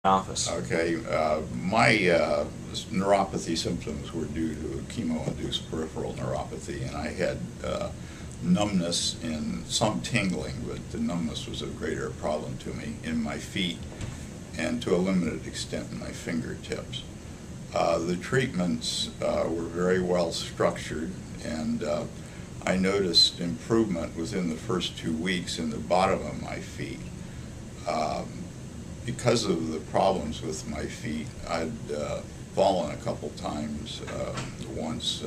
office. Okay, my neuropathy symptoms were due to chemo-induced peripheral neuropathy, and I had numbness and some tingling, but the numbness was a greater problem to me in my feet and to a limited extent in my fingertips. The treatments were very well structured, and I noticed improvement within the first 2 weeks in the bottom of my feet. Because of the problems with my feet, I'd fallen a couple times. Once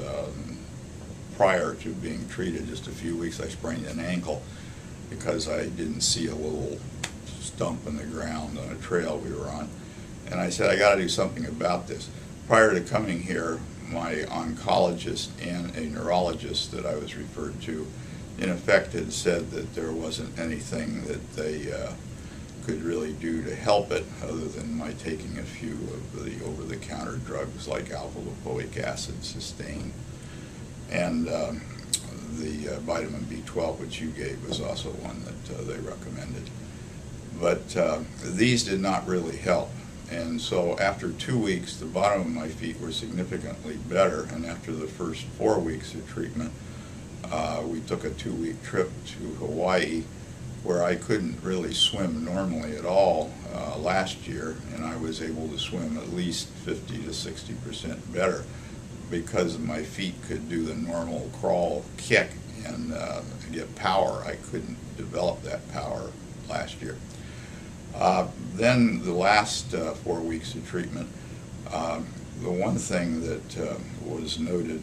prior to being treated, just a few weeks, I sprained an ankle because I didn't see a little stump in the ground on a trail we were on. And I said, I got to do something about this. Prior to coming here, my oncologist and a neurologist that I was referred to, in effect, had said that there wasn't anything that they could really do to help it other than my taking a few of the over-the-counter drugs like alpha-lipoic acid, Cysteine, and the vitamin B12, which you gave, was also one that they recommended. But these did not really help. And so after 2 weeks, the bottom of my feet were significantly better, and after the first 4 weeks of treatment, we took a 2-week trip to Hawaii, where I couldn't really swim normally at all last year, and I was able to swim at least 50 to 60% better because my feet could do the normal crawl, kick, and get power. I couldn't develop that power last year. Then the last 4 weeks of treatment, the one thing that was noted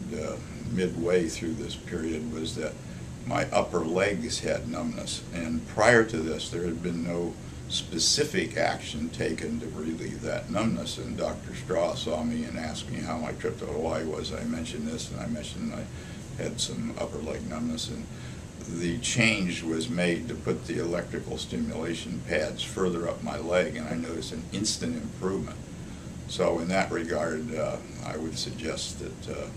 midway through this period was that my upper legs had numbness, and prior to this there had been no specific action taken to relieve that numbness. And Dr. Straw saw me and asked me how my trip to Hawaii was. I mentioned this, and I mentioned I had some upper leg numbness, and the change was made to put the electrical stimulation pads further up my leg, and I noticed an instant improvement. So in that regard, I would suggest that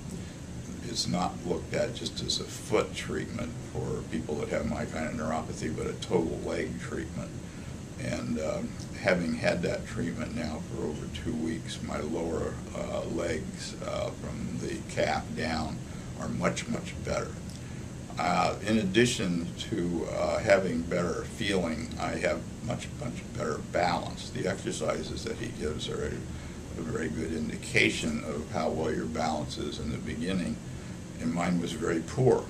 it's not looked at just as a foot treatment for people that have my kind of neuropathy, but a total leg treatment. And having had that treatment now for over 2 weeks, my lower legs from the calf down are much, much better. In addition to having better feeling, I have much, much better balance. The exercises that he gives are a very good indication of how well your balance is in the beginning, and mine was very poor.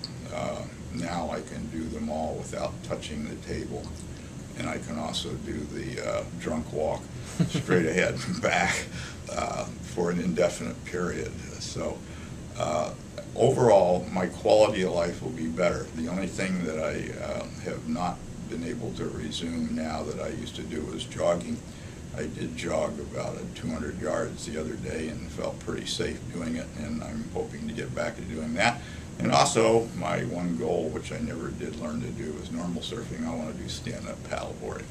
Now I can do them all without touching the table, and I can also do the drunk walk straight ahead and back for an indefinite period. So overall, my quality of life will be better. The only thing that I have not been able to resume now that I used to do was jogging. I did jog about 200 yards the other day and felt pretty safe doing it, and I'm hoping to get back to doing that. And also, my one goal, which I never did learn to do, is normal surfing. I want to do stand-up paddleboarding.